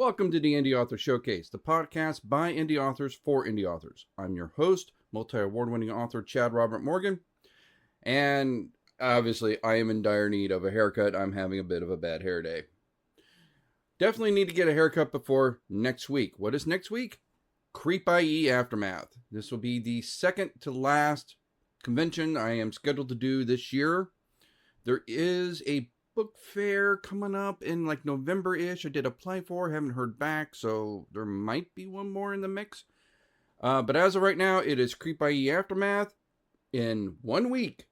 Welcome to the Indie Author Showcase, the podcast by indie authors for indie authors. I'm your host, multi-award-winning author Chad Robert Morgan, and obviously I am in dire need of a haircut. I'm having a bit of a bad hair day. Definitely need to get a haircut before next week. What is next week? Creep IE Aftermath. This will be the second to last convention I am scheduled to do this year. There is a book fair coming up in like November-ish. I did apply for, haven't heard back, so there might be one more in the mix. But as of right now, it is Creep IE Aftermath in 1 week,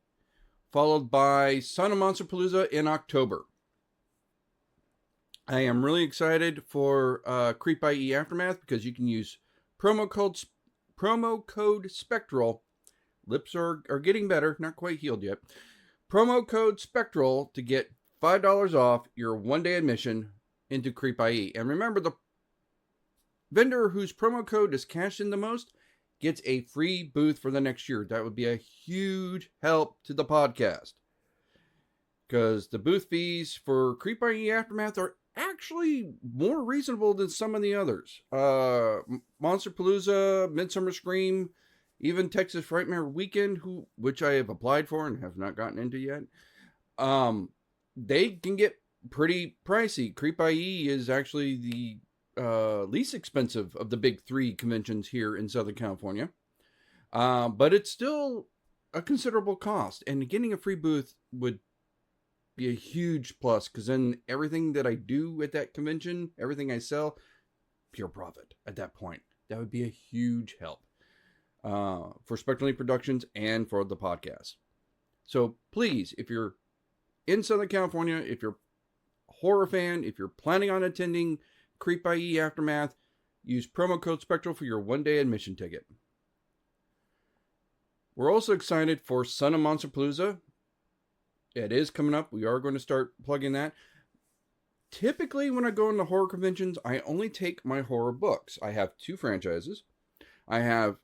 followed by Son of Monsterpalooza in October. I am really excited for Creep IE Aftermath because you can use promo code Spectral. Lips are getting better, not quite healed yet. Promo code Spectral to get $5 off your one-day admission into Creep IE. And remember, the vendor whose promo code is cashed in the most gets a free booth for the next year. That would be a huge help to the podcast, because the booth fees for Creep IE Aftermath are actually more reasonable than some of the others. Monsterpalooza, Midsummer Scream, even Texas Frightmare Weekend, which I have applied for and have not gotten into yet. They can get pretty pricey. Creep IE is actually the least expensive of the big three conventions here in Southern California. But it's still a considerable cost. And getting a free booth would be a huge plus, because then everything that I do at that convention, everything I sell, pure profit at that point. That would be a huge help for Spectral Productions and for the podcast. So please, if you're in Southern California, if you're a horror fan, if you're planning on attending Creep IE Aftermath, use promo code Spectral for your one-day admission ticket. We're also excited for Son of Monsterpalooza. It is coming up. We are going to start plugging that. Typically, when I go into horror conventions, I only take my horror books. I have two franchises. I have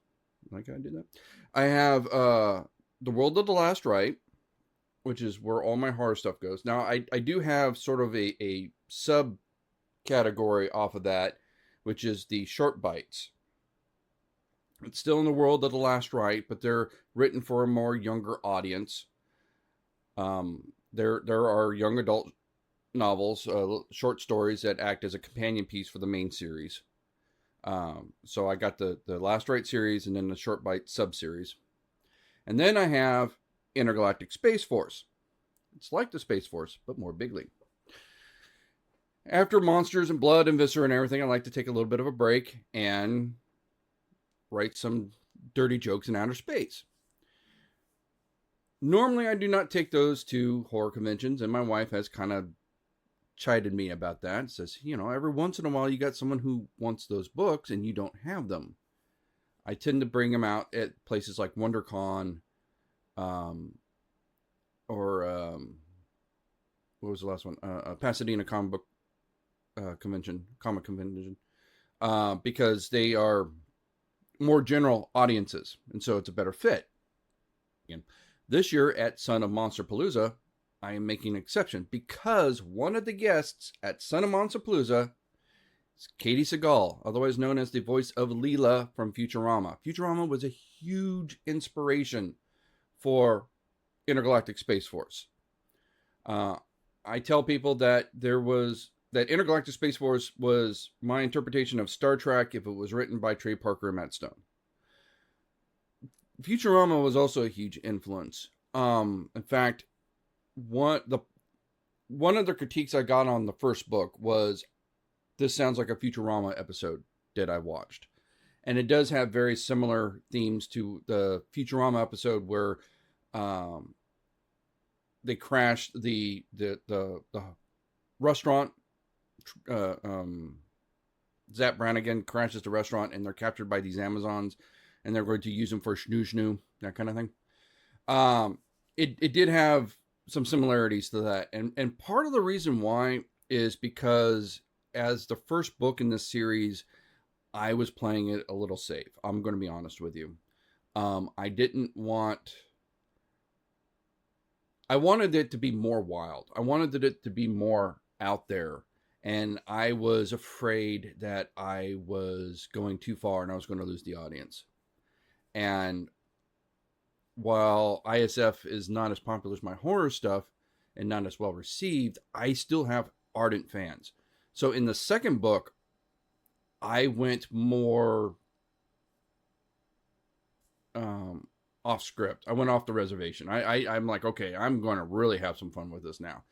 The World of the Last Rite, which is where all my horror stuff goes. Now, I do have sort of a subcategory off of that, which is the short bites. It's still in the World of the Last Rite, but they're written for a more younger audience. There are young adult novels, short stories that act as a companion piece for the main series. So I got the Last Rite series and then the short bite sub-series. And then I have Intergalactic Space Force. It's like the Space Force, but more big league. After Monsters and Blood and Viscera and everything, I like to take a little bit of a break and write some dirty jokes in outer space. Normally, I do not take those to horror conventions, and my wife has kind of chided me about that. Says, every once in a while you got someone who wants those books and you don't have them. I tend to bring them out at places like WonderCon, what was the last one? Pasadena Comic Convention, because they are more general audiences, and so it's a better fit. Again, this year at Son of Monsterpalooza, I am making an exception because one of the guests at Son of Monsterpalooza is Katie Seagal, otherwise known as the voice of Leela from Futurama. Futurama was a huge inspiration for Intergalactic Space Force. I tell people that Intergalactic Space Force was my interpretation of Star Trek if it was written by Trey Parker and Matt Stone. Futurama was also a huge influence. In fact, one of the critiques I got on the first book was, this sounds like a Futurama episode that I watched. And it does have very similar themes to the Futurama episode where they crashed the restaurant. Zap Brannigan crashes the restaurant and they're captured by these Amazons and they're going to use them for snoo, that kind of thing. It did have some similarities to that. And part of the reason why is because as the first book in this series, I was playing it a little safe. I'm going to be honest with you. I wanted it to be more wild. I wanted it to be more out there And I was afraid that I was going too far and I was going to lose the audience. And while ISF is not as popular as my horror stuff and not as well received, I still have ardent fans. So in the second book, I went more off script. I went off the reservation. I'm like, okay, I'm going to really have some fun with this now.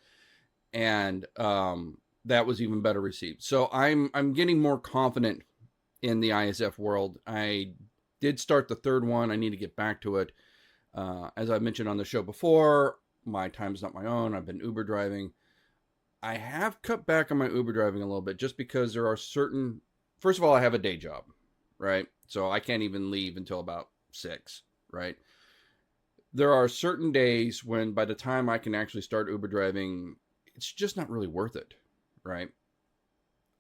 And that was even better received. So I'm getting more confident in the ISF world. I did start the third one. I need to get back to it. As I mentioned on the show before, my time's not my own. I've been Uber driving. I have cut back on my Uber driving a little bit just because there are certain... First of all, I have a day job, right? So I can't even leave until about 6, right? There are certain days when by the time I can actually start Uber driving, it's just not really worth it, right?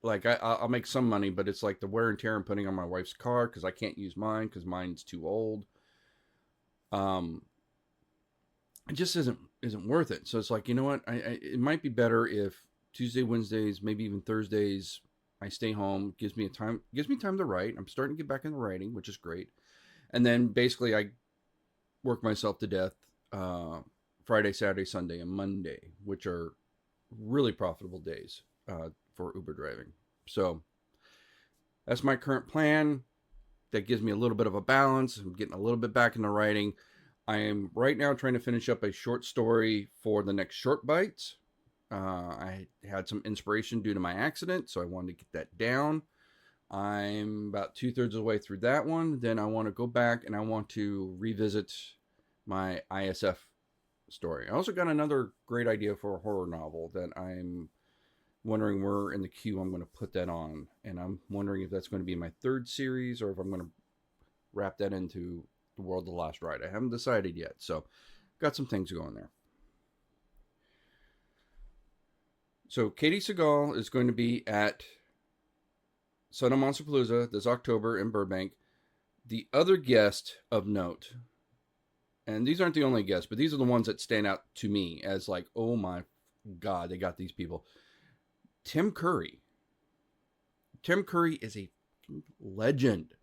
Like I'll make some money, but it's like the wear and tear I'm putting on my wife's car because I can't use mine because mine's too old. It just isn't worth it. So it's like, you know what? It might be better if Tuesday, Wednesdays, maybe even Thursdays, I stay home. Gives me time to write. I'm starting to get back into writing, which is great. And then basically I work myself to death Friday, Saturday, Sunday, and Monday, which are really profitable days for Uber driving. So that's my current plan. That gives me a little bit of a balance. I'm getting a little bit back into writing. I am right now trying to finish up a short story for the next Short Bites. I had some inspiration due to my accident, so I wanted to get that down. I'm about 2/3 of the way through that one. Then I want to go back and I want to revisit my ISF story. I also got another great idea for a horror novel that I'm wondering where in the queue I'm going to put that on. And I'm wondering if that's going to be my third series or if I'm going to wrap that into The World of the Last Ride. I haven't decided yet. So got some things going there. So Katie Seagal is going to be at Son of Monsterpalooza this October in Burbank. The other guest of note, and these aren't the only guests, but these are the ones that stand out to me as like, oh my God, they got these people. Tim Curry. Tim Curry is a legend.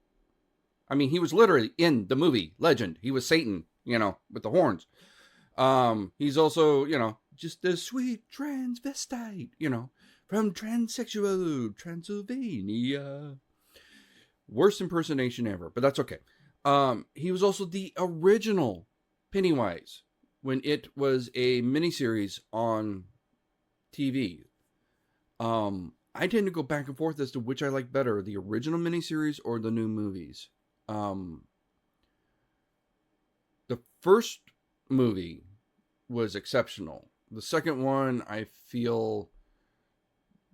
I mean, he was literally in the movie Legend. He was Satan, with the horns. He's also, just a sweet transvestite, from transsexual Transylvania. Worst impersonation ever, but that's okay. He was also the original Pennywise when it was a miniseries on TV. I tend to go back and forth as to which I like better, the original miniseries or the new movies. The first movie was exceptional. The second one, I feel,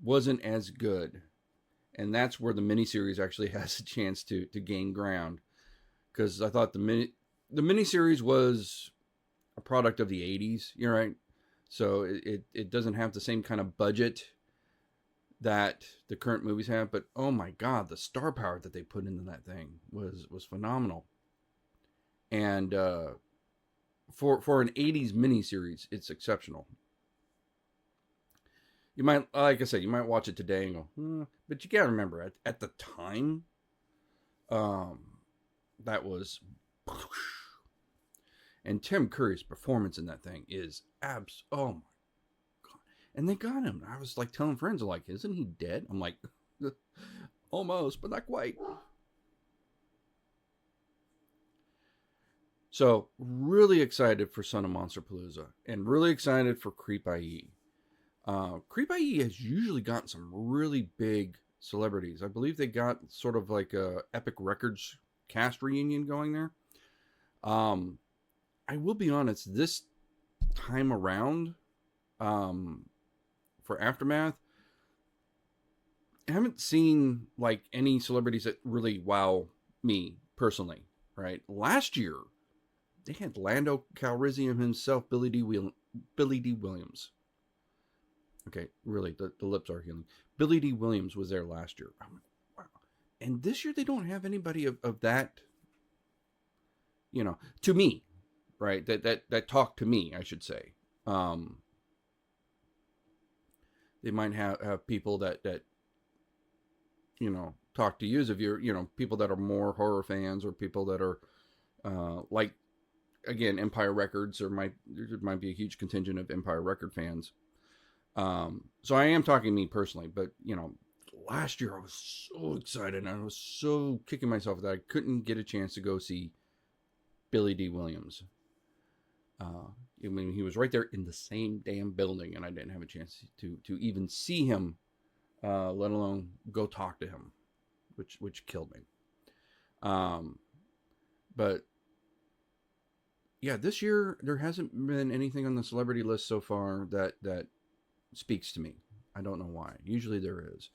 wasn't as good. And that's where the miniseries actually has a chance to gain ground. Because I thought the miniseries was a product of the 80s, you're right. So it doesn't have the same kind of budget that the current movies have. But oh my God, the star power that they put into that thing was phenomenal. And for an 80s miniseries, it's exceptional. You might, like I said, you might watch it today and go, but you gotta remember, at the time, that was, and Tim Curry's performance in that thing is oh my God. And they got him. I was like telling friends, like, isn't he dead? I'm like, almost, but not quite. So, really excited for Son of Monsterpalooza, and really excited for Creep IE. Creep IE has usually gotten some really big celebrities. I believe they got sort of like a Epic Records cast reunion going there. I will be honest, this time around, for Aftermath, I haven't seen like any celebrities that really wow me personally, right? Last year, they had Lando Calrissian himself, Billy D. Williams. Okay, really, the lips are healing. Billy D. Williams was there last year. I'm like, wow. And this year they don't have anybody of that, to me, right? That talk to me, I should say. They might have people that talk to you as if you're, people that are more horror fans, or people that are like, again, Empire Records. There might be a huge contingent of Empire Record fans. So I am talking to me personally, but last year I was so excited, and I was so kicking myself that I couldn't get a chance to go see Billy D. Williams. I mean, he was right there in the same damn building, and I didn't have a chance to even see him, let alone go talk to him, which killed me. But yeah, this year there hasn't been anything on the celebrity list so far that speaks to me. I don't know why. Usually there is.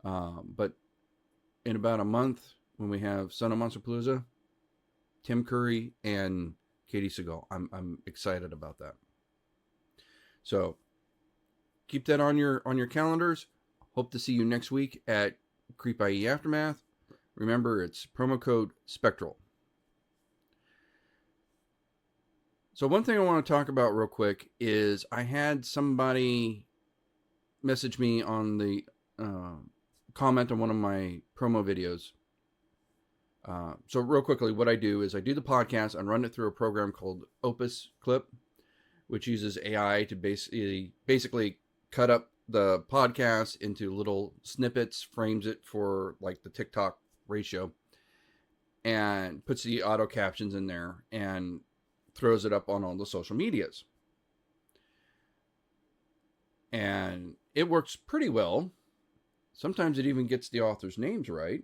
But in about a month, when we have Son of Monsterpalooza, Tim Curry and Katie Seagal, I'm excited about that. So keep that on your calendars. Hope to see you next week at Creep IE Aftermath. Remember, it's promo code Spectral. So one thing I want to talk about real quick is I had somebody message me on the comment on one of my promo videos. So real quickly, what I do is I do the podcast and run it through a program called Opus Clip, which uses AI to basically cut up the podcast into little snippets, frames it for like the TikTok ratio, and puts the auto captions in there and throws it up on all the social medias. And it works pretty well. Sometimes it even gets the author's names right.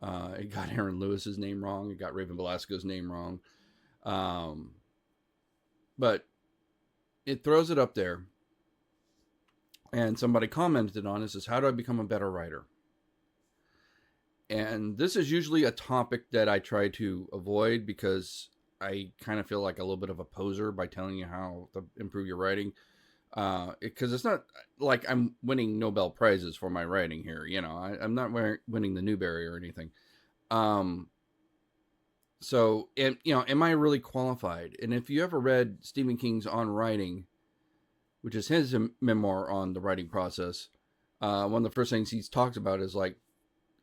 It got Aaron Lewis's name wrong. It got Raven Velasco's name wrong. But it throws it up there. And somebody commented on it, says, how do I become a better writer? And this is usually a topic that I try to avoid, because I kind of feel like a little bit of a poser by telling you how to improve your writing. Because it's not like I'm winning Nobel Prizes for my writing here. I'm not winning the Newbery or anything. So, and am I really qualified? And if you ever read Stephen King's On Writing, which is his memoir on the writing process, one of the first things he talks about is like,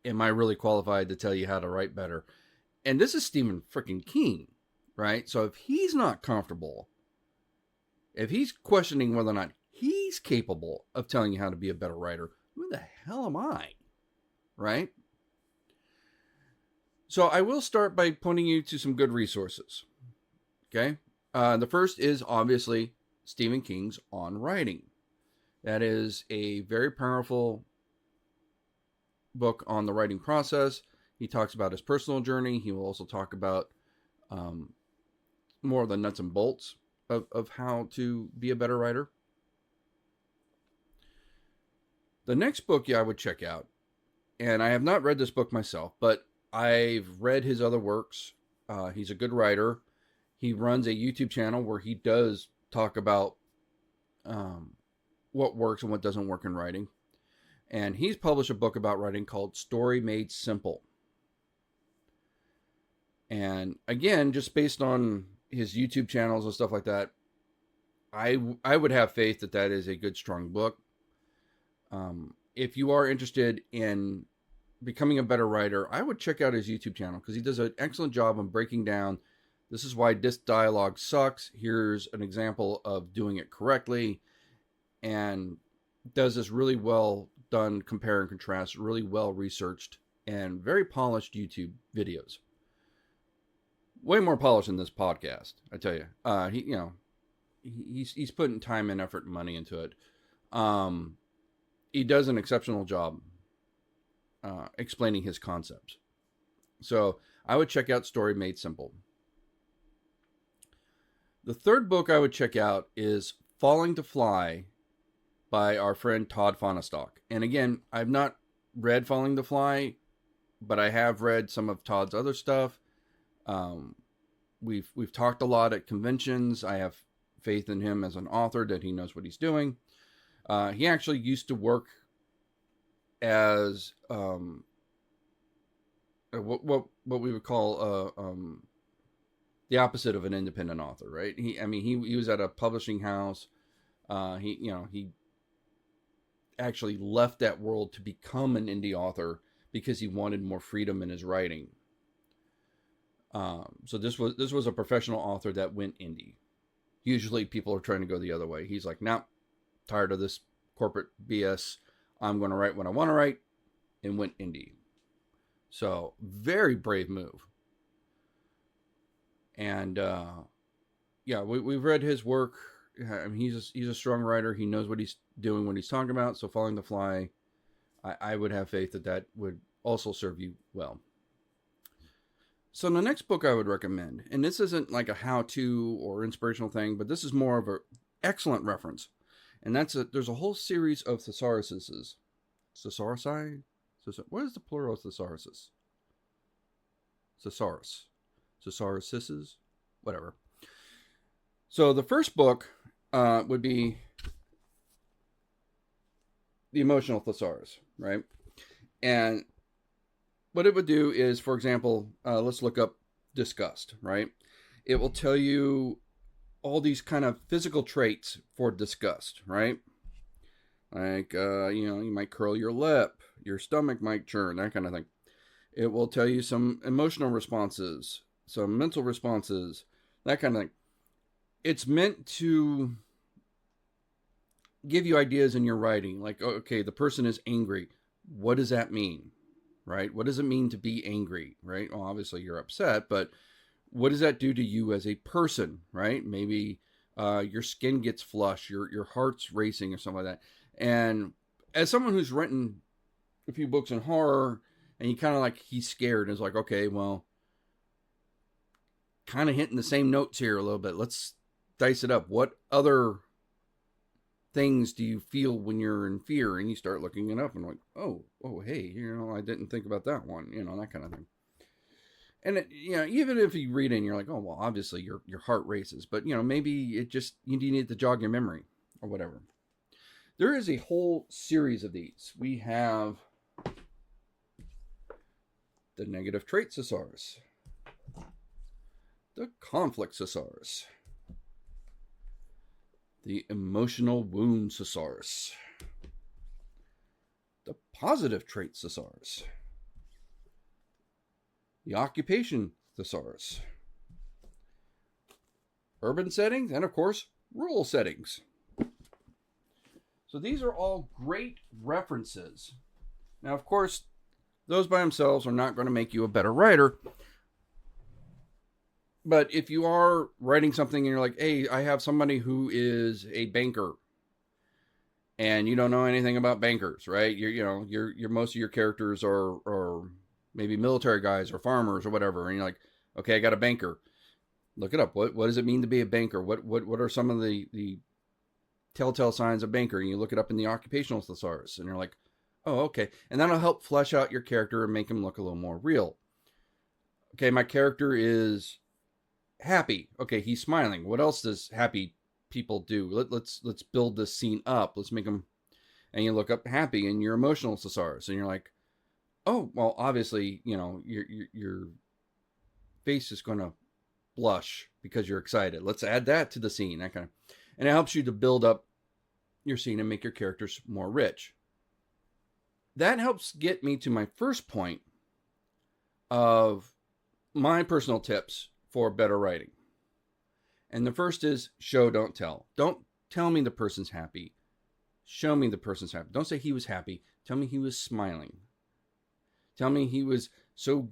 am I really qualified to tell you how to write better? And this is Stephen freaking King, right? So if he's not comfortable, if he's questioning whether or not he's capable of telling you how to be a better writer, who the hell am I? Right? So I will start by pointing you to some good resources. Okay? The first is obviously Stephen King's On Writing. That is a very powerful book on the writing process. He talks about his personal journey. He will also talk about more of the nuts and bolts of how to be a better writer. The next book I would check out, and I have not read this book myself, but I've read his other works. He's a good writer. He runs a YouTube channel where he does talk about what works and what doesn't work in writing. And he's published a book about writing called Story Made Simple. And again, just based on his YouTube channels and stuff like that, I would have faith that is a good, strong book. If you are interested in becoming a better writer, I would check out his YouTube channel, because he does an excellent job on breaking down, this is why this dialogue sucks. Here's an example of doing it correctly. And does this really well done compare and contrast, really well researched, and very polished YouTube videos. Way more polished than this podcast, I tell you. He's putting time and effort and money into it. He does an exceptional job explaining his concepts. So I would check out Story Made Simple. The third book I would check out is Falling to Fly by our friend Todd Fonestock. And again, I've not read Falling to Fly, but I have read some of Todd's other stuff. We've talked a lot at conventions. I have faith in him as an author, that he knows what he's doing. He actually used to work as what we would call the opposite of an independent author, right? He was at a publishing house. He actually left that world to become an indie author because he wanted more freedom in his writing. So this was a professional author that went indie. Usually people are trying to go the other way. He's like, nah, tired of this corporate BS. I'm going to write what I want to write, and went indie. So very brave move. And yeah, we've read his work. I mean, he's a strong writer. He knows what he's doing, what he's talking about. So Following the Fly, I would have faith that would also serve you well. So the next book I would recommend, and this isn't like a how-to or inspirational thing, but this is more of an excellent reference. And there's a whole series of thesauruses. Thesaurusi? What is the plural of thesauruses? Thesaurus. Thesauruses? Whatever. So the first book would be The Emotional Thesaurus, right? And what it would do is, for example, let's look up disgust, right? It will tell you all these kind of physical traits for disgust, right? Like, you might curl your lip, your stomach might churn, that kind of thing. It will tell you some emotional responses, some mental responses, that kind of thing. It's meant to give you ideas in your writing. Like, okay, the person is angry. What does that mean? Right? What does it mean to be angry? Right? Well, obviously you're upset, but what does that do to you as a person? Right? Maybe your skin gets flush, your heart's racing or something like that. And as someone who's written a few books in horror, and he's scared, and is like, okay, well, kind of hitting the same notes here a little bit. Let's dice it up. What other things do you feel when you're in fear? And you start looking it up and like, oh, hey, I didn't think about that one, that kind of thing. And even if you read it and you're like, oh, well, obviously your heart races, but maybe it just, you need to jog your memory or whatever. There is a whole series of these. We have the Negative Trait Thesaurus, the Conflict Thesaurus, the Emotional Wound Thesaurus, the Positive Trait Thesaurus, the Occupation Thesaurus, Urban Settings, and of course, Rural Settings. So these are all great references. Now, of course, those by themselves are not going to make you a better writer. But if you are writing something and you're like, hey, I have somebody who is a banker, and you don't know anything about bankers, right? You're most of your characters are maybe military guys or farmers or whatever, and you're like, okay, I got a banker. Look it up. What does it mean to be a banker? What are some of the telltale signs of banker? And you look it up in the Occupational Thesaurus, and you're like, oh, okay. And that'll help flesh out your character and make him look a little more real. Okay, my character is happy. Okay, he's smiling. What else does happy people do? Let's build this scene up. Let's make them. And you look up happy in your Emotional Thesaurus, and you're like, oh, well, obviously, your face is going to blush because you're excited. Let's add that to the scene. That kind of, and it helps you to build up your scene and make your characters more rich. That helps get me to my first point of my personal tips for better writing. And the first is show, don't tell. Don't tell me the person's happy. Show me the person's happy. Don't say he was happy. Tell me he was smiling. Tell me he was so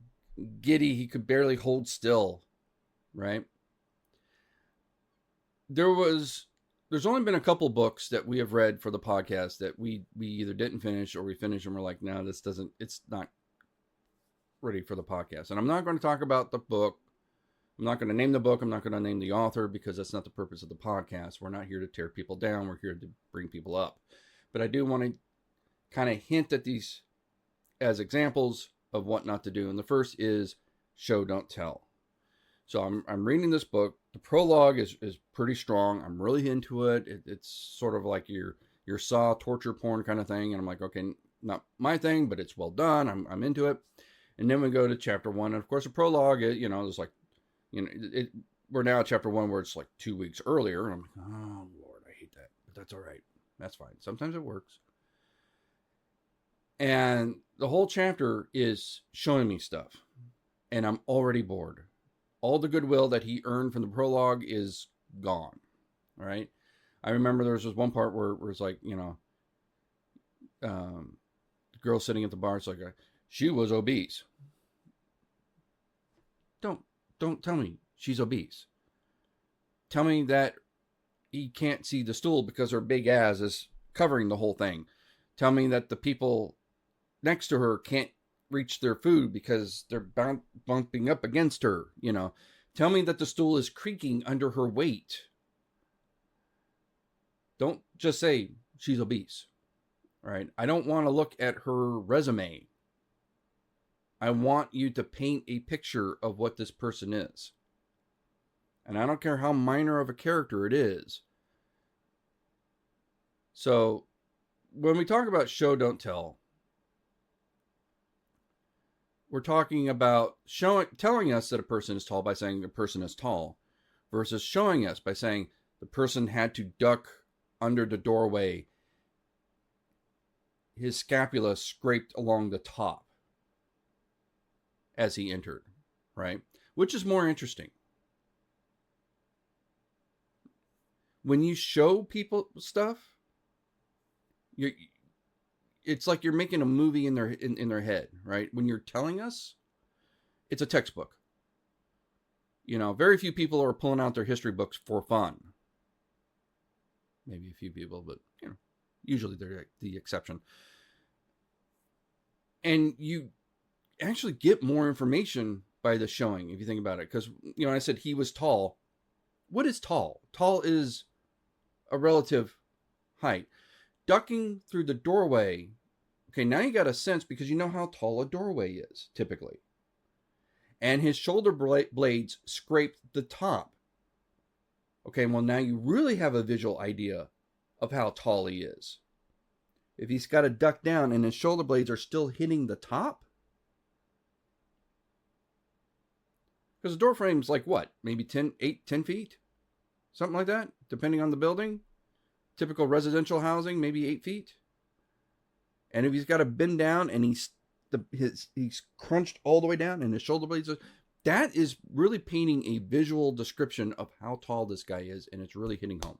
giddy he could barely hold still, right? There's only been a couple books that we have read for the podcast that we either didn't finish or we finished and we're like, no, it's not ready for the podcast. And I'm not going to talk about the book. I'm not going to name the book. I'm not going to name the author because that's not the purpose of the podcast. We're not here to tear people down. We're here to bring people up. But I do want to kind of hint at these as examples of what not to do. And the first is show, don't tell. So I'm reading this book. The prologue is pretty strong. I'm really into it. It's sort of like your Saw torture porn kind of thing. And I'm like, okay, not my thing, but it's well done. I'm into it. And then we go to chapter 1. And of course, the prologue, there's like, we're now at chapter 1 where it's like 2 weeks earlier. And I'm like, oh, Lord, I hate that. But that's all right. That's fine. Sometimes it works. And the whole chapter is showing me stuff. And I'm already bored. All the goodwill that he earned from the prologue is gone. All right. I remember there was this one part where it's like, the girl sitting at the bar. It's like, she was obese. Don't tell me she's obese. Tell me that he can't see the stool because her big ass is covering the whole thing. Tell me that the people next to her can't reach their food because they're bumping up against her. Tell me that the stool is creaking under her weight. Don't just say she's obese. Right? I don't want to look at her resume. I want you to paint a picture of what this person is. And I don't care how minor of a character it is. So, when we talk about show, don't tell, we're talking about telling us that a person is tall by saying the person is tall, versus showing us by saying the person had to duck under the doorway. His scapula scraped along the top as he entered, right? Which is more interesting. When you show people stuff, it's like you're making a movie in their head, right? When you're telling us, it's a textbook. Very few people are pulling out their history books for fun. Maybe a few people, but usually they're the exception. And you actually get more information by the showing, if you think about it. Because, I said he was tall. What is tall? Tall is a relative height. Ducking through the doorway. Okay, now you got a sense because you know how tall a doorway is, typically. And his shoulder blades scraped the top. Okay, well, now you really have a visual idea of how tall he is. If he's got to duck down and his shoulder blades are still hitting the top. Because the door frame's like what? Maybe 10 feet? Something like that, depending on the building. Typical residential housing, maybe 8 feet. And if he's got to bend down and he's crunched all the way down and his shoulder blades are, that is really painting a visual description of how tall this guy is, and it's really hitting home.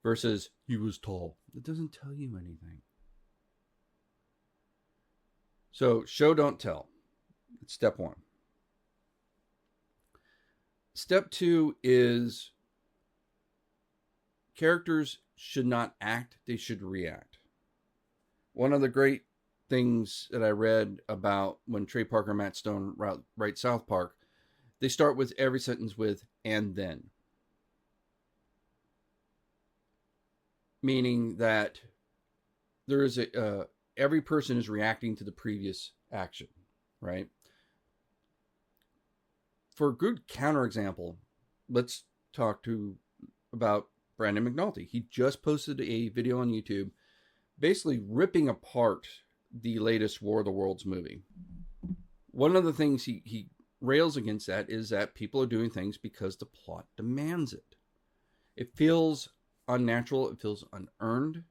Versus, he was tall. It doesn't tell you anything. So, show, don't tell. It's step one. Step two is characters should not act, they should react. One of the great things that I read about when Trey Parker and Matt Stone write South Park, they start with every sentence with, and then. Meaning that there is every person is reacting to the previous action, right? For a good counterexample, let's talk about Brandon McNulty. He just posted a video on YouTube basically ripping apart the latest War of the Worlds movie. One of the things he rails against that is that people are doing things because the plot demands it. It feels unnatural. It feels unearned.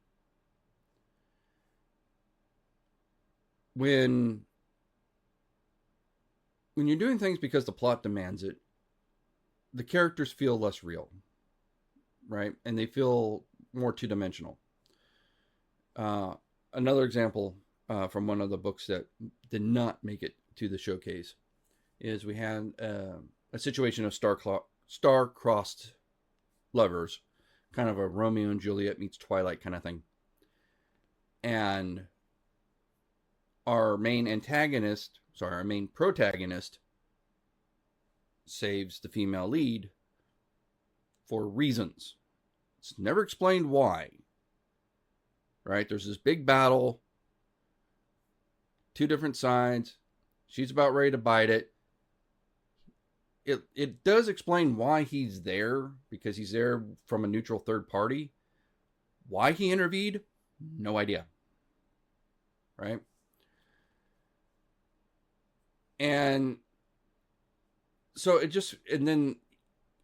When you're doing things because the plot demands it, the characters feel less real, right? And they feel more two-dimensional. Another example from one of the books that did not make it to the showcase is we had a situation of star-crossed lovers, kind of a Romeo and Juliet meets Twilight kind of thing. And our main protagonist saves the female lead for reasons. It's never explained why. Right? There's this big battle. Two different sides. She's about ready to bite it. It does explain why he's there, because he's there from a neutral third party. Why he intervened? No idea. Right? And so and then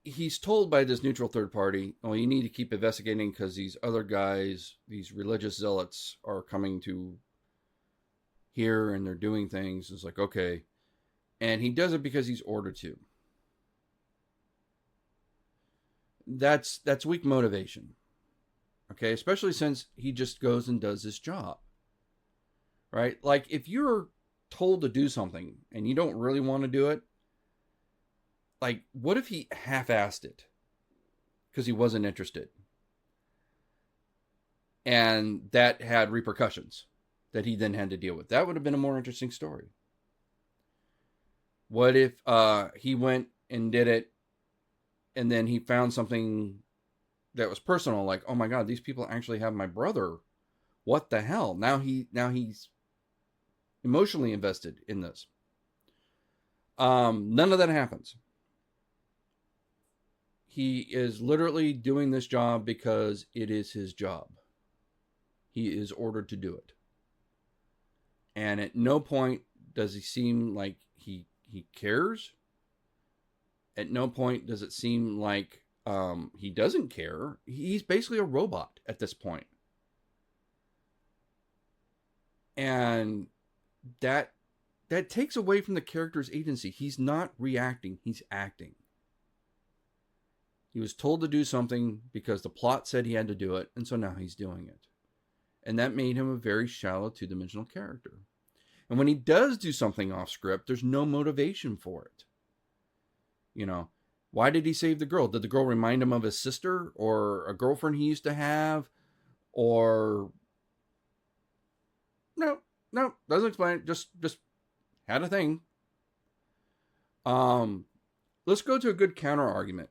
he's told by this neutral third party, oh, you need to keep investigating because these other guys, these religious zealots, are coming to here and they're doing things. It's like, okay. And he does it because he's ordered to. That's weak motivation. Okay, especially since he just goes and does his job. Right? Like, if you're told to do something and you don't really want to do it, like, what if he half-assed it because he wasn't interested? And that had repercussions that he then had to deal with. That would have been a more interesting story. What if he went and did it and then he found something that was personal, like, oh my God, these people actually have my brother. What the hell? Now he's emotionally invested in this. None of that happens. He is literally doing this job because it is his job. He is ordered to do it. And at no point does he seem like he cares. At no point does it seem like he doesn't care. He's basically a robot at this point. And that takes away from the character's agency. He's not reacting, he's acting. He was told to do something because the plot said he had to do it, and so now he's doing it. And that made him a very shallow, two-dimensional character. And when he does do something off script, there's no motivation for it. You know, why did he save the girl? Did the girl remind him of his sister or a girlfriend he used to have? Or no, doesn't explain it. Just had a thing. Let's go to a good counter argument.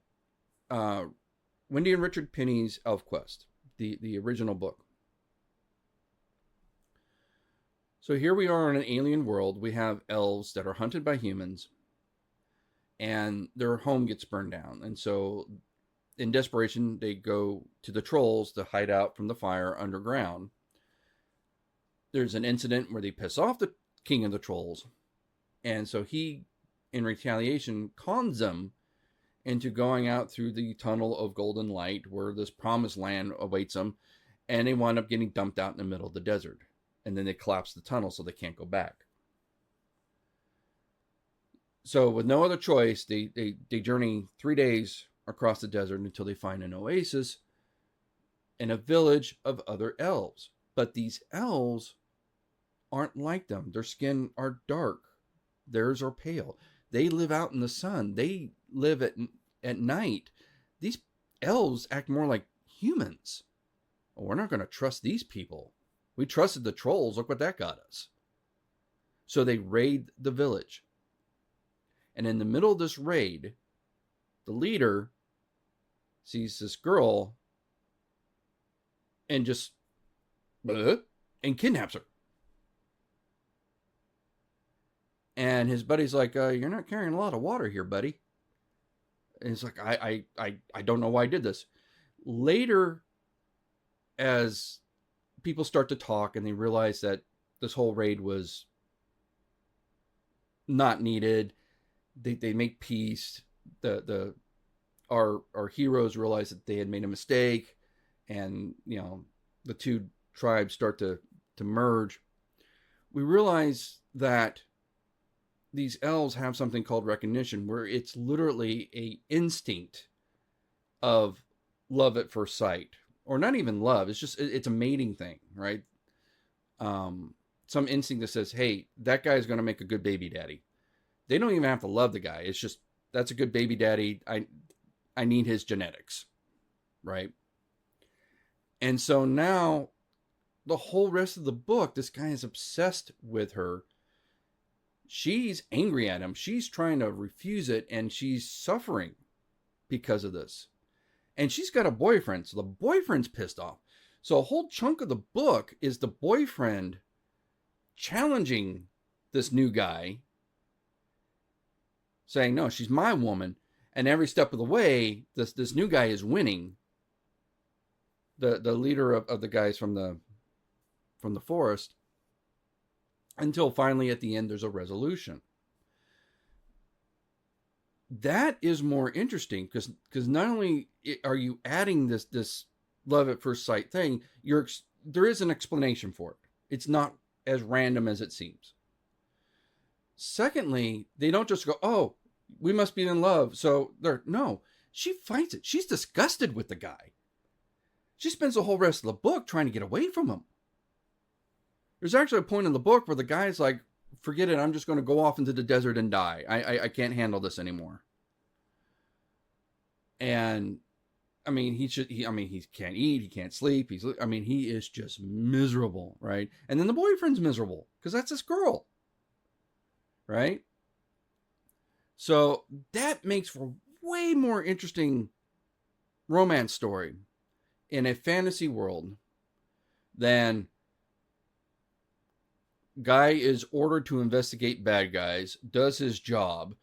Wendy and Richard Penny's ElfQuest, the original book. So here we are in an alien world. We have elves that are hunted by humans, and their home gets burned down. And so, in desperation, they go to the trolls to hide out from the fire underground. There's an incident where they piss off the king of the trolls, and so he, in retaliation, cons them into going out through the tunnel of golden light where this promised land awaits them, and they wind up getting dumped out in the middle of the desert. And then they collapse the tunnel so they can't go back. So with no other choice, they journey 3 days across the desert until they find an oasis in a village of other elves. But these elves aren't like them. Their skin are dark. Theirs are pale. They live out in the sun. They live at night. These elves act more like humans. Well, we're not going to trust these people. We trusted the trolls. Look what that got us. So they raid the village. And in the middle of this raid, the leader sees this girl and just and kidnaps her. And his buddy's like, you're not carrying a lot of water here, buddy. And he's like, I don't know why I did this. Later, as people start to talk and they realize that this whole raid was not needed, they make peace. Our heroes realize that they had made a mistake, and you know, the two tribes start to merge. We realize that these elves have something called recognition, where it's literally a instinct of love at first sight. Or not even love. It's a mating thing, right? Some instinct that says, hey, that guy's going to make a good baby daddy. They don't even have to love the guy. It's just, that's a good baby daddy. I need his genetics, right? And so now, the whole rest of the book, this guy is obsessed with her. She's angry at him. She's trying to refuse it, and she's suffering because of this. And she's got a boyfriend, so the boyfriend's pissed off. So a whole chunk of the book is the boyfriend challenging this new guy, saying, no, she's my woman. And every step of the way, this new guy is winning. The leader of the guys from the forest. Until finally at the end there's a resolution. that is more interesting because not only are you adding this love at first sight thing, there is an explanation for it. It's not as random as it seems. Secondly, they don't just go, oh, we must be in love. So no, she fights it. She's disgusted with the guy. She spends the whole rest of the book trying to get away from him. There's actually a point in the book where the guy's like, forget it, I'm just going to go off into the desert and die. I can't handle this anymore. And I mean, he can't eat, he can't sleep. He is just miserable, right? And then the boyfriend's miserable because that's this girl, right? So that makes for way more interesting romance story in a fantasy world than guy is ordered to investigate bad guys, does his job,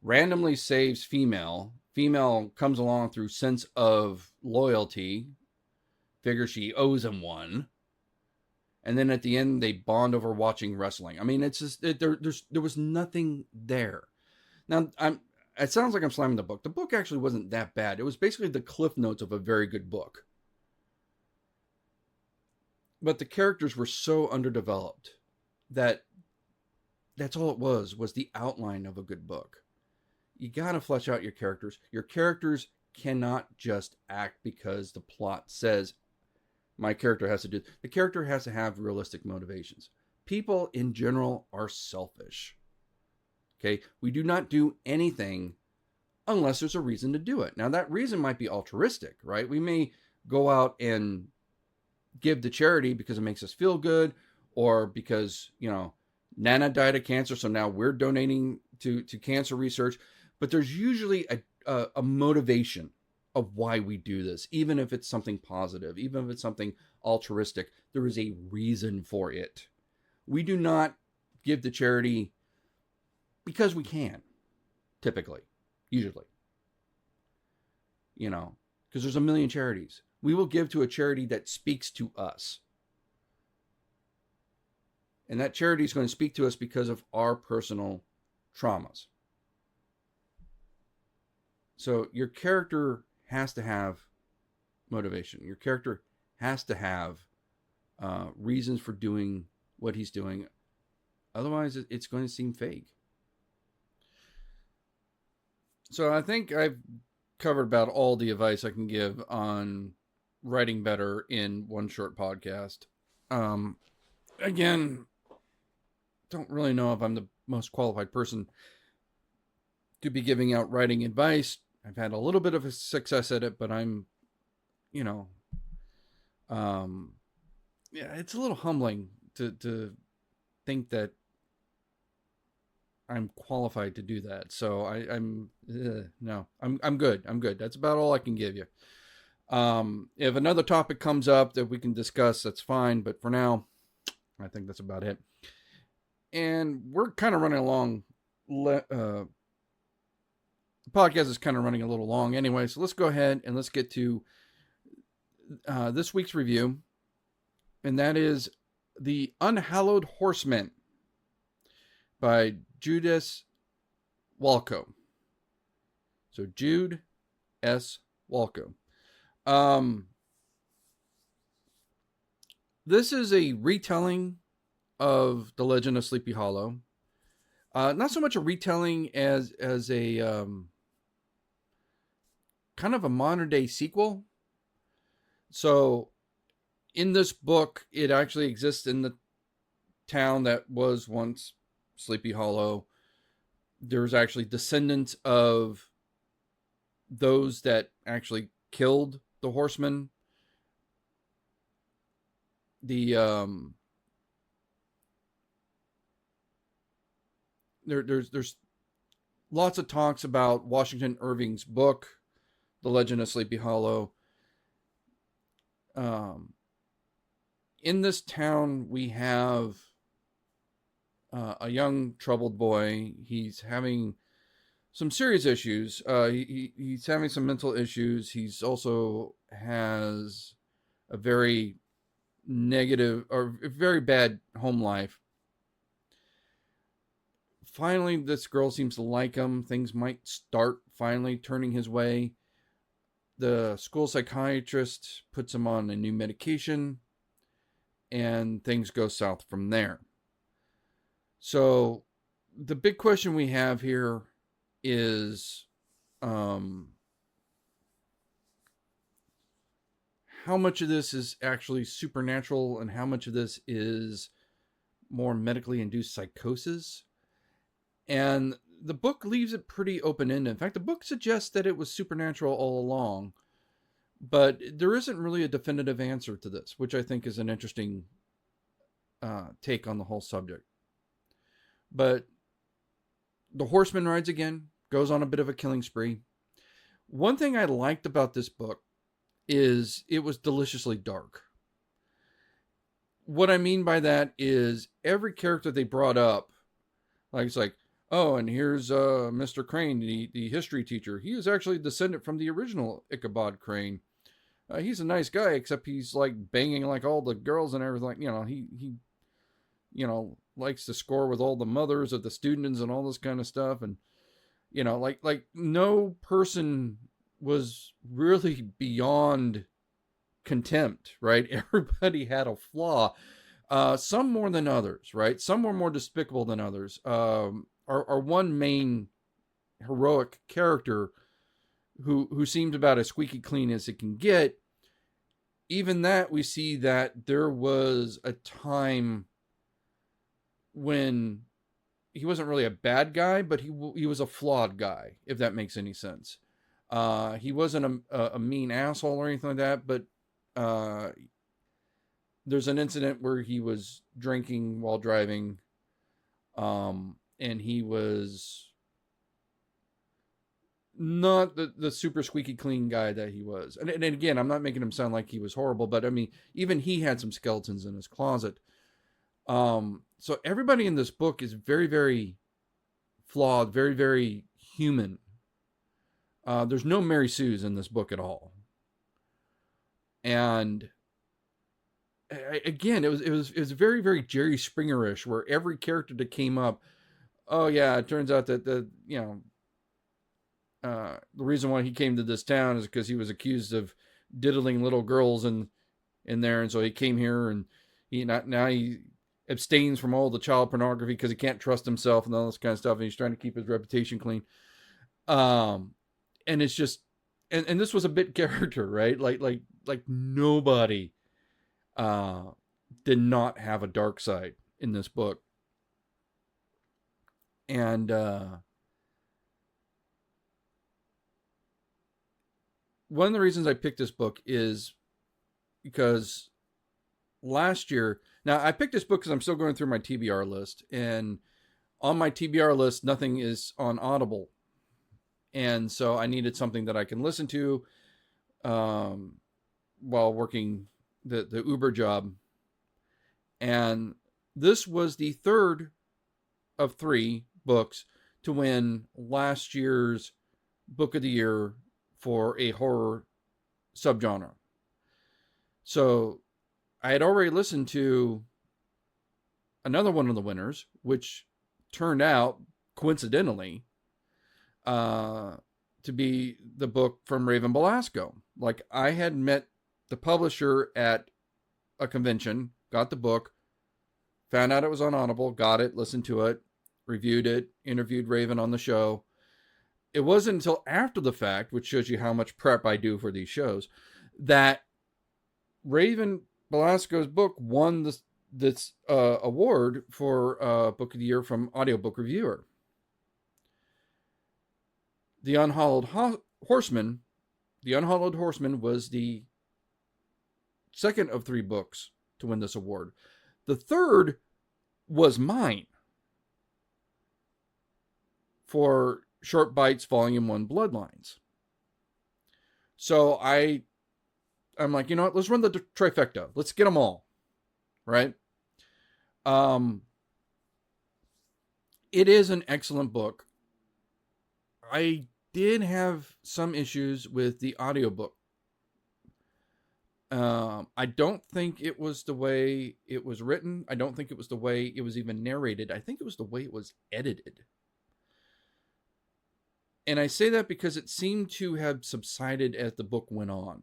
randomly saves female comes along through sense of loyalty, figures she owes him one, and then at the end they bond over watching wrestling. I mean, it's just there was nothing there. Now it sounds like I'm slamming the book. The book actually wasn't that bad. It was basically the cliff notes of a very good book. But the characters were so underdeveloped that that's all it was the outline of a good book. You got to flesh out your characters. Your characters cannot just act because the plot says my character has to do. The character has to have realistic motivations. People in general are selfish. Okay? We do not do anything unless there's a reason to do it. Now, that reason might be altruistic, right? We may go out and give to charity because it makes us feel good, or because, Nana died of cancer, so now we're donating to cancer research. But there's usually a motivation of why we do this, even if it's something positive, even if it's something altruistic. There is a reason for it. We do not give to charity because we can, typically, usually. Because there's a million charities. We will give to a charity that speaks to us. And that charity is going to speak to us because of our personal traumas. So your character has to have motivation. Your character has to have reasons for doing what he's doing. Otherwise, it's going to seem fake. So I think I've covered about all the advice I can give on writing better in one short podcast. Again, don't really know if I'm the most qualified person to be giving out writing advice. I've had a little bit of a success at it, but I'm, it's a little humbling to think that I'm qualified to do that. So I'm good. I'm good. That's about all I can give you. If another topic comes up that we can discuss, that's fine. But for now, I think that's about it. And we're kind of running along. The podcast is kind of running a little long anyway. So let's go ahead and let's get to this week's review. And that is The Unhallowed Horseman by Jude S. Walko. So Jude S. Walko. This is a retelling of The Legend of Sleepy Hollow. Not so much a retelling as a kind of a modern day sequel. So in this book, it actually exists in the town that was once Sleepy Hollow. There's actually descendants of those that actually killed the horseman. There's lots of talks about Washington Irving's book, The Legend of Sleepy Hollow. In this town, we have a young troubled boy. He's having some serious issues. He's having some mental issues. He's also has a very negative or very bad home life. finally, this girl seems to like him. Things might start finally turning his way. The school psychiatrist puts him on a new medication, and things go south from there. So the big question we have here is how much of this is actually supernatural and how much of this is more medically induced psychosis. And the book leaves it pretty open-ended. In fact, the book suggests that it was supernatural all along, but there isn't really a definitive answer to this, which I think is an interesting take on the whole subject. But the horseman rides again, goes on a bit of a killing spree. One thing I liked about this book is it was deliciously dark. What I mean by that is every character they brought up, like it's like, oh, and here's Mr. Crane, the history teacher. He is actually a descendant from the original Ichabod Crane. He's a nice guy, except he's like banging like all the girls and everything. He likes to score with all the mothers of the students and all this kind of stuff. And, like no person was really beyond contempt, right? Everybody had a flaw. Some more than others, right? Some were more despicable than others. Our one main heroic character who seems about as squeaky clean as it can get, even that we see that there was a time when he wasn't really a bad guy, but he was a flawed guy, if that makes any sense. He wasn't a mean asshole or anything like that, but there's an incident where he was drinking while driving, and he was not the super squeaky clean guy that he was. And again, I'm not making him sound like he was horrible, but I mean, even he had some skeletons in his closet. So everybody in this book is very, very flawed, very, very human. There's no Mary Sue's in this book at all. And again, it was very, very Jerry Springer-ish, where every character that came up, oh yeah, it turns out that the reason why he came to this town is because he was accused of diddling little girls in there, and so he came here, and he abstains from all the child pornography because he can't trust himself and all this kind of stuff, and he's trying to keep his reputation clean. And it's just, and this was a bit character, right? Like nobody did not have a dark side in this book. And one of the reasons I picked this book is because last year, now I picked this book because I'm still going through my TBR list, and on my TBR list, nothing is on Audible. And so I needed something that I can listen to while working the Uber job. And this was the third of 3 books to win last year's Book of the Year for a horror subgenre. So I had already listened to another one of the winners, which turned out, coincidentally, to be the book from Raven Belasco. Like, I had met the publisher at a convention, got the book, found out it was on Audible, got it, listened to it, reviewed it, interviewed Raven on the show. It wasn't until after the fact, which shows you how much prep I do for these shows, that Raven Belasco's book won this award for Book of the Year from Audiobook Reviewer. The Unhallowed Horseman was the second of 3 books to win this award. The third was mine for Short Bites Volume 1 Bloodlines. So I'm like, you know what? Let's run the trifecta. Let's get them all. Right? It is an excellent book. I did have some issues with the audiobook. I don't think it was the way it was written. I don't think it was the way it was even narrated. I think it was the way it was edited. And I say that because it seemed to have subsided as the book went on.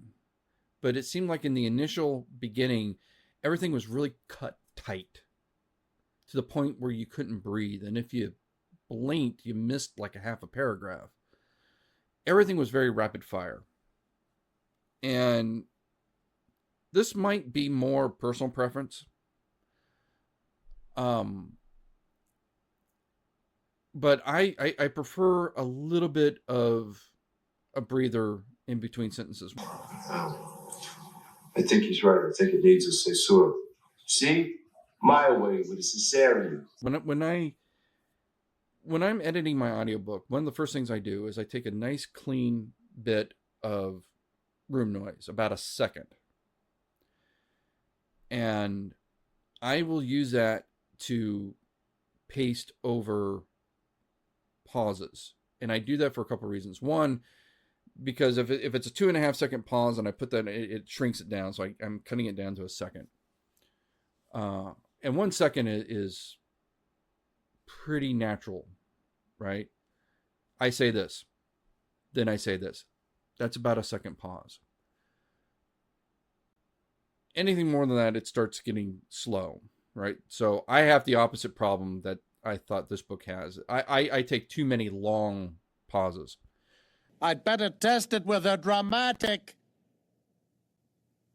But it seemed like in the initial beginning, everything was really cut tight to the point where you couldn't breathe. And if you blinked, you missed like a half a paragraph. Everything was very rapid fire. And this might be more personal preference. But I prefer a little bit of a breather in between sentences. I think he's right. I think it needs a cesura. See? My way with a cesarean. When I'm editing my audiobook, one of the first things I do is I take a nice clean bit of room noise, about a second. And I will use that to paste over pauses. And I do that for a couple of reasons. One, because if it's a 2.5 second pause and I put that, it shrinks it down. So I'm cutting it down to a second. And 1 second is pretty natural, right? I say this, then I say this. That's about a second pause. Anything more than that, it starts getting slow, right? So I have the opposite problem that I thought this book has. I take too many long pauses. I'd better test it with a dramatic.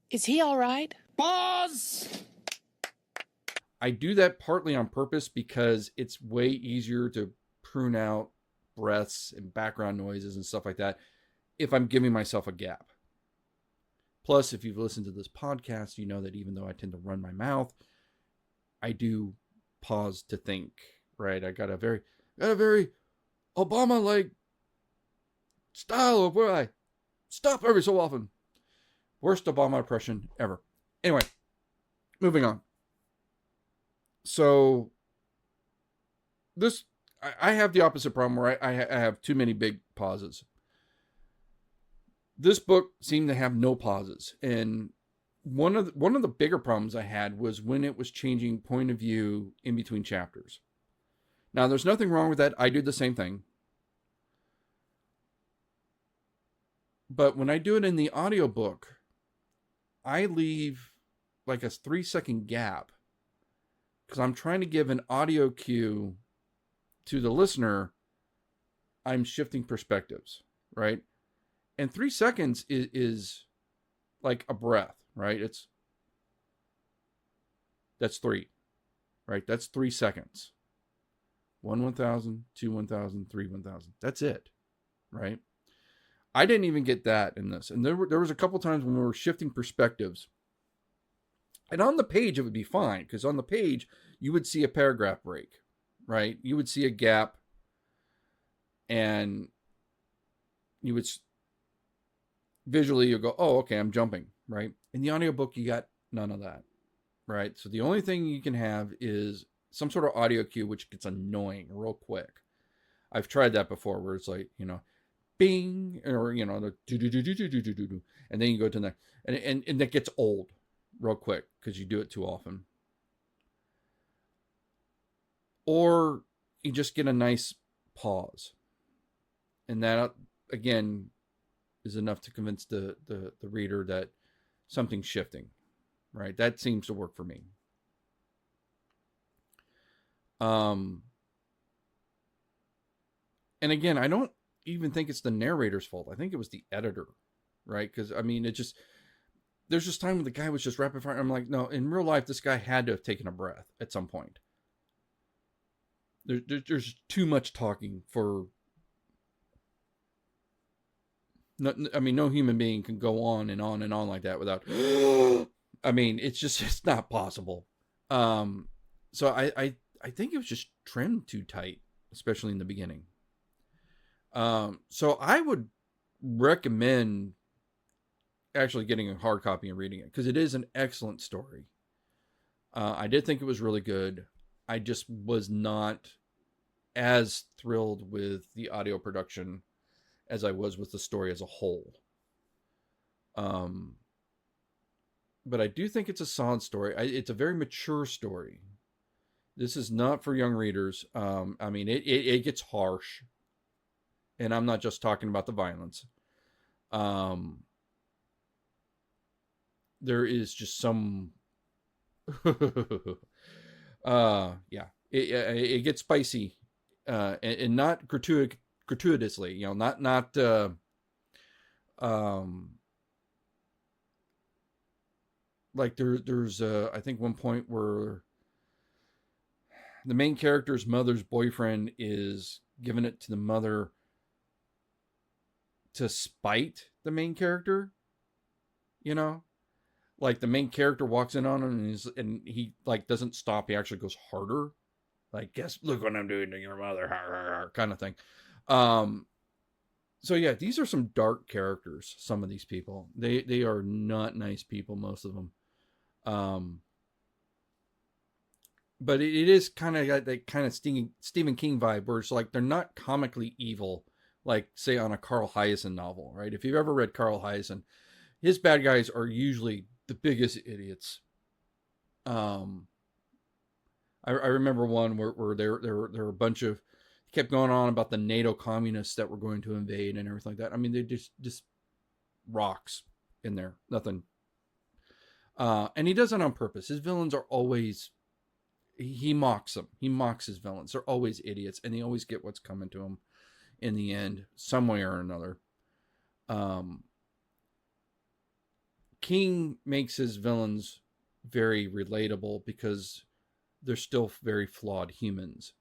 Is he all right? Pause! I do that partly on purpose because it's way easier to prune out breaths and background noises and stuff like that if I'm giving myself a gap. Plus, if you've listened to this podcast, you know that even though I tend to run my mouth, I do pause to think, right? I got a very Obama-like style of where I stop every so often. Worst Obama impression ever. Anyway, moving on. So, I have the opposite problem where I have too many big pauses. This book seemed to have no pauses, and one of the bigger problems I had was when it was changing point of view in between chapters. Now, there's nothing wrong with that. I do the same thing. But when I do it in the audiobook, I leave like a 3-second gap because I'm trying to give an audio cue to the listener. I'm shifting perspectives, right? And 3 seconds is like a breath, right? That's 3, right? That's 3 seconds. 1 1,000, 2 1,000, 3 1,000. That's it, right? I didn't even get that in this. And there was a couple times when we were shifting perspectives. And on the page, it would be fine, because on the page, you would see a paragraph break, right? You would see a gap, and you would visually, you'll go, oh, okay, I'm jumping, right? In the audiobook, you got none of that, right? So the only thing you can have is some sort of audio cue, which gets annoying real quick. I've tried that before, where it's like, bing, or, the do-do-do-do-do-do-do-do, and then you go to the next, and that gets old real quick because you do it too often. Or you just get a nice pause, and that, again, is enough to convince the reader that something's shifting, right? That seems to work for me. And again, I don't even think it's the narrator's fault. I think it was the editor, right? Because, I mean, there's just time when the guy was just rapid fire. I'm like, no, in real life, this guy had to have taken a breath at some point. There's too much talking for... No human being can go on and on and on like that without... I mean, it's not possible. So I think it was just trimmed too tight, especially in the beginning. So I would recommend actually getting a hard copy and reading it, because it is an excellent story. I did think it was really good. I just was not as thrilled with the audio production as I was with the story as a whole. but I do think it's a solid story. It's a very mature story. This is not for young readers. I mean, it gets harsh, and I'm not just talking about the violence. Um, there is just some, yeah, it gets spicy, and not gratuitously. You know, not um, like there's I think one point where the main character's mother's boyfriend is giving it to the mother to spite the main character, you know, like the main character walks in on him and he like doesn't stop. He actually goes harder. Like, guess, look what I'm doing to your mother, kind of thing. Um, so yeah, these are some dark characters. Some of these people, they are not nice people. Most of them. Um, but it is kind of got that kind of Stephen King vibe where it's like they're not comically evil, like say on a Carl Hiaasen novel, right? If you've ever read Carl Hiaasen, his bad guys are usually the biggest idiots. Um, I remember one where there were a bunch of kept going on about the NATO communists that were going to invade and everything like that. I mean, they just rocks in there, nothing. And he does it on purpose. His villains are always he mocks them. He mocks his villains. They're always idiots, and they always get what's coming to them in the end, some way or another. King makes his villains very relatable because they're still very flawed humans.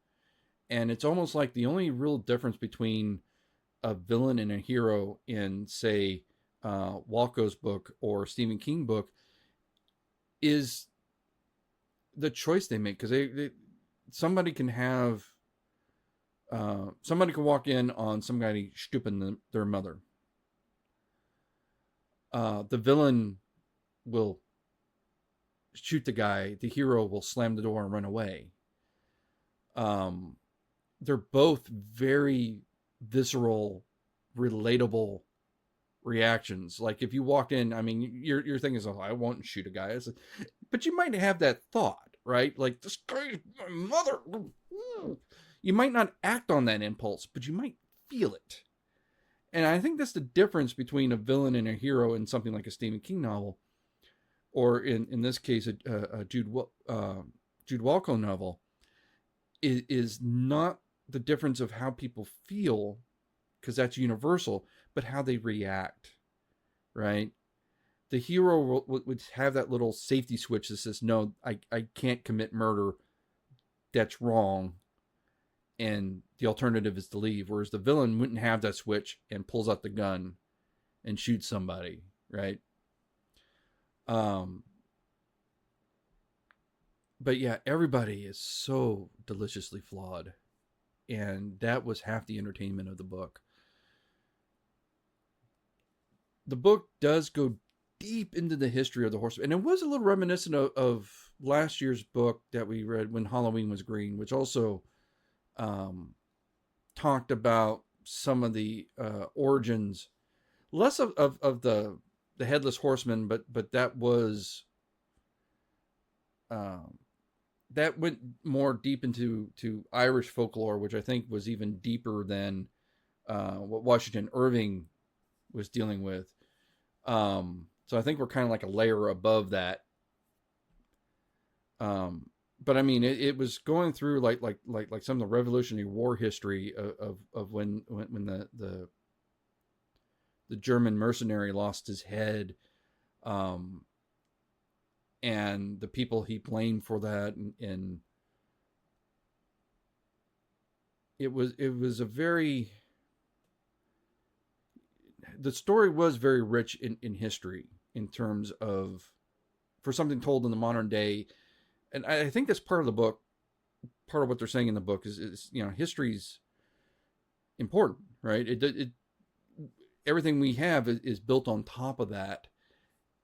And it's almost like the only real difference between a villain and a hero in, say, Walko's book or Stephen King book is the choice they make. Because somebody can have somebody can walk in on somebody stooping their mother. The villain will shoot the guy. The hero will slam the door and run away. They're both very visceral, relatable reactions. Like if you walk in, I mean, your thing is, oh, I won't shoot a guy. But you might have that thought, right? Like, this guy's my mother. You might not act on that impulse, but you might feel it. And I think that's the difference between a villain and a hero in something like a Stephen King novel, or in this case, a Jude Walko novel, is not the difference of how people feel, because that's universal, but how they react, right? The hero would have that little safety switch that says, no, I can't commit murder. That's wrong. And the alternative is to leave. Whereas the villain wouldn't have that switch and pulls out the gun and shoots somebody, right? But yeah, everybody is so deliciously flawed. And that was half the entertainment of the book. The book does go deep into the history of the horse. And it was a little reminiscent of last year's book that we read, When Halloween Was Green, which also talked about some of the origins, less of the headless horseman, but that was that went more deep into Irish folklore, which I think was even deeper than what Washington Irving was dealing with. So I think we're kind of like a layer above that. But I mean, it was going through like some of the Revolutionary War history of when the German mercenary lost his head, and the people he blamed for that, and it was a very, the story was very rich in history in terms of, for something told in the modern day. And I think that's part of the book. Part of what they're saying in the book is history's important, right? Everything we have is built on top of that.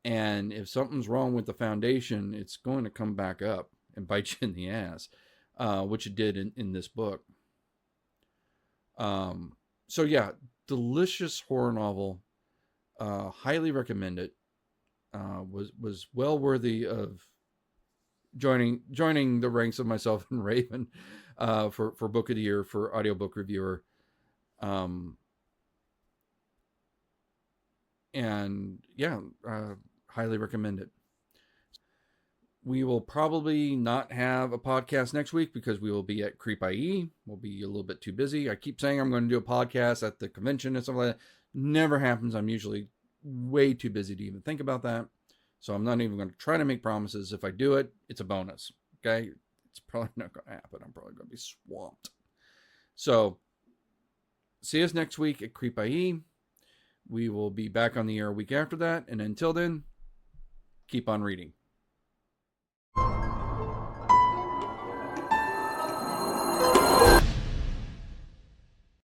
And if something's wrong with the foundation, it's going to come back up and bite you in the ass, which it did in this book. So yeah, delicious horror novel. Highly recommend it. was well worthy of joining the ranks of myself and Raven for book of the year for audiobook reviewer. And yeah, highly recommend it. We will probably not have a podcast next week because we will be at Creep IE. We'll be a little bit too busy. I keep saying I'm going to do a podcast at the convention and stuff like that. Never happens. I'm usually way too busy to even think about that. So I'm not even going to try to make promises. If I do it, it's a bonus. Okay? It's probably not going to happen. I'm probably going to be swamped. So see us next week at Creep IE. We will be back on the air a week after that. And until then, keep on reading.